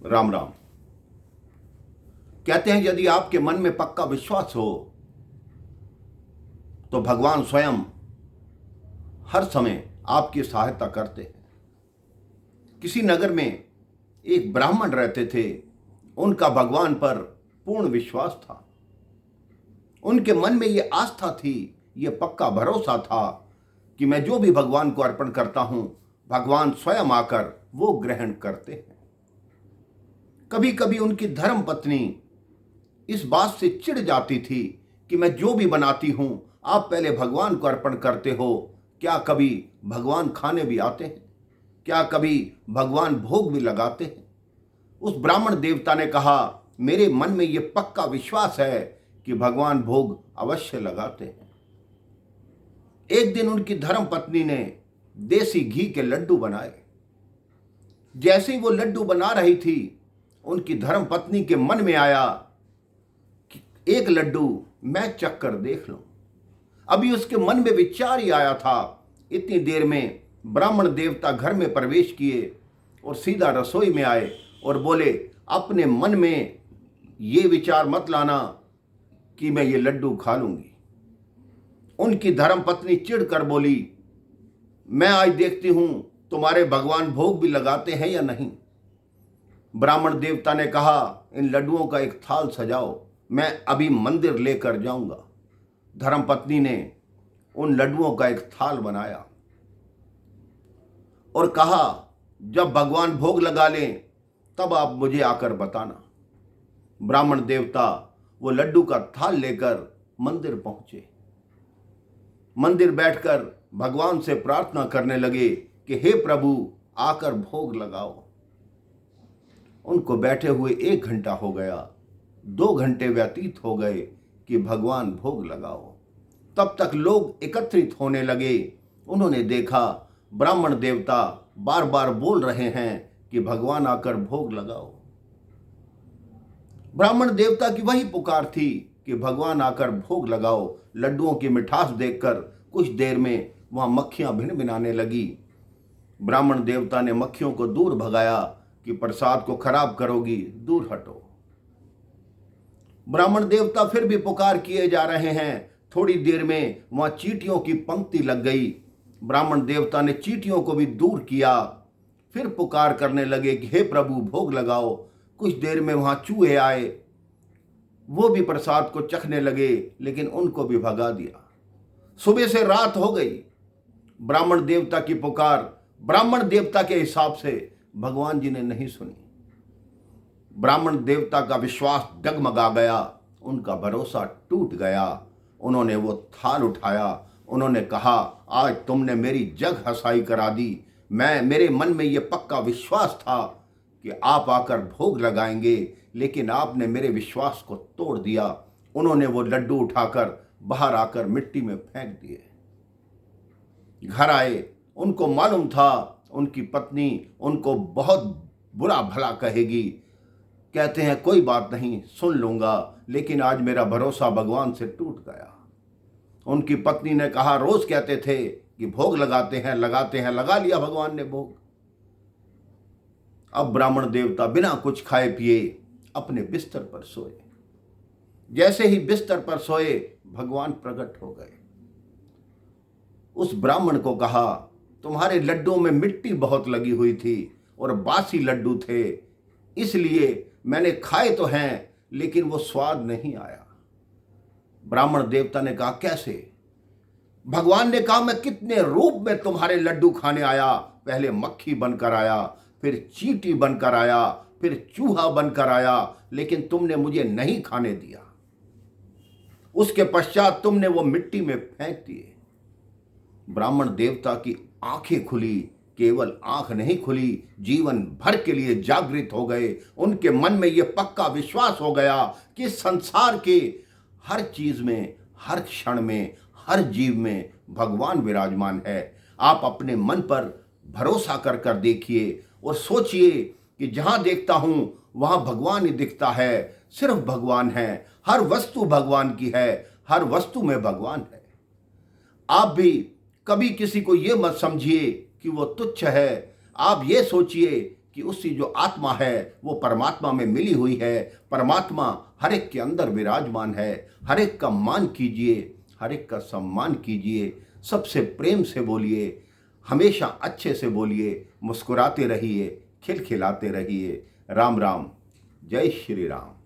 राम राम। कहते हैं यदि आपके मन में पक्का विश्वास हो तो भगवान स्वयं हर समय आपकी सहायता करते हैं। किसी नगर में एक ब्राह्मण रहते थे। उनका भगवान पर पूर्ण विश्वास था। उनके मन में ये आस्था थी, ये पक्का भरोसा था कि मैं जो भी भगवान को अर्पण करता हूं, भगवान स्वयं आकर वो ग्रहण करते हैं। कभी कभी उनकी धर्म पत्नी इस बात से चिढ़ जाती थी कि मैं जो भी बनाती हूं, आप पहले भगवान को अर्पण करते हो। क्या कभी भगवान खाने भी आते हैं? क्या कभी भगवान भोग भी लगाते हैं? उस ब्राह्मण देवता ने कहा, मेरे मन में ये पक्का विश्वास है कि भगवान भोग अवश्य लगाते हैं। एक दिन उनकी धर्म पत्नी ने देसी घी के लड्डू बनाए। जैसे ही वो लड्डू बना रही थी, उनकी धर्म पत्नी के मन में आया कि एक लड्डू मैं चख कर देख लूं। अभी उसके मन में विचार ही आया था, इतनी देर में ब्राह्मण देवता घर में प्रवेश किए और सीधा रसोई में आए और बोले, अपने मन में ये विचार मत लाना कि मैं ये लड्डू खा लूंगी। उनकी धर्म पत्नी चिढ़ कर बोली, मैं आज देखती हूं तुम्हारे भगवान भोग भी लगाते हैं या नहीं। ब्राह्मण देवता ने कहा, इन लड्डुओं का एक थाल सजाओ, मैं अभी मंदिर लेकर जाऊंगा। धर्मपत्नी ने उन लड्डुओं का एक थाल बनाया और कहा, जब भगवान भोग लगा लें तब आप मुझे आकर बताना। ब्राह्मण देवता वो लड्डू का थाल लेकर मंदिर पहुंचे। मंदिर बैठकर भगवान से प्रार्थना करने लगे कि हे प्रभु, आकर भोग लगाओ। उनको बैठे हुए 1 घंटा हो गया, 2 घंटे व्यतीत हो गए कि भगवान भोग लगाओ। तब तक लोग एकत्रित होने लगे। उन्होंने देखा ब्राह्मण देवता बार बार बोल रहे हैं कि भगवान आकर भोग लगाओ। ब्राह्मण देवता की वही पुकार थी कि भगवान आकर भोग लगाओ। लड्डुओं की मिठास देखकर कुछ देर में वहां मक्खियां भिनभिनाने लगी। ब्राह्मण देवता ने मक्खियों को दूर भगाया कि प्रसाद को खराब करोगी, दूर हटो। ब्राह्मण देवता फिर भी पुकार किए जा रहे हैं। थोड़ी देर में वहां चींटियों की पंक्ति लग गई। ब्राह्मण देवता ने चींटियों को भी दूर किया। फिर पुकार करने लगे कि हे प्रभु, भोग लगाओ। कुछ देर में वहां चूहे आए, वो भी प्रसाद को चखने लगे, लेकिन उनको भी भगा दिया। सुबह से रात हो गई। ब्राह्मण देवता की पुकार ब्राह्मण देवता के हिसाब से भगवान जी ने नहीं सुनी। ब्राह्मण देवता का विश्वास डगमगा गया, उनका भरोसा टूट गया। उन्होंने वो थाल उठाया। उन्होंने कहा, आज तुमने मेरी जग हंसाई करा दी। मेरे मन में ये पक्का विश्वास था कि आप आकर भोग लगाएंगे, लेकिन आपने मेरे विश्वास को तोड़ दिया। उन्होंने वो लड्डू उठाकर बाहर आकर मिट्टी में फेंक दिए। घर आए, उनको मालूम था उनकी पत्नी उनको बहुत बुरा भला कहेगी। कहते हैं, कोई बात नहीं, सुन लूंगा, लेकिन आज मेरा भरोसा भगवान से टूट गया। उनकी पत्नी ने कहा, रोज कहते थे कि भोग लगाते हैं, लगा लिया भगवान ने भोग। अब ब्राह्मण देवता बिना कुछ खाए पिए अपने बिस्तर पर सोए। जैसे ही बिस्तर पर सोए, भगवान प्रकट हो गए। उस ब्राह्मण को कहा, तुम्हारे लड्डुओं में मिट्टी बहुत लगी हुई थी और बासी लड्डू थे, इसलिए मैंने खाए तो हैं, लेकिन वो स्वाद नहीं आया। ब्राह्मण देवता ने कहा, कैसे? भगवान ने कहा, मैं कितने रूप में तुम्हारे लड्डू खाने आया। पहले मक्खी बनकर आया, फिर चींटी बनकर आया, फिर चूहा बनकर आया, लेकिन तुमने मुझे नहीं खाने दिया। उसके पश्चात तुमने वो मिट्टी में फेंक दिए। ब्राह्मण देवता की आंखें खुली। केवल आंख नहीं खुली, जीवन भर के लिए जागृत हो गए। उनके मन में यह पक्का विश्वास हो गया कि संसार के हर चीज में, हर क्षण में, हर जीव में भगवान विराजमान है। आप अपने मन पर भरोसा कर कर देखिए और सोचिए कि जहां देखता हूं वहां भगवान ही दिखता है। सिर्फ भगवान है, हर वस्तु भगवान की है, हर वस्तु में भगवान है। आप भी कभी किसी को यह मत समझिए कि वो तुच्छ है। आप ये सोचिए कि उसकी जो आत्मा है वो परमात्मा में मिली हुई है। परमात्मा हर एक के अंदर विराजमान है। हर एक का मान कीजिए, हर एक का सम्मान कीजिए, सबसे प्रेम से बोलिए, हमेशा अच्छे से बोलिए, मुस्कुराते रहिए, खिलखिलाते रहिए। राम राम, जय श्री राम।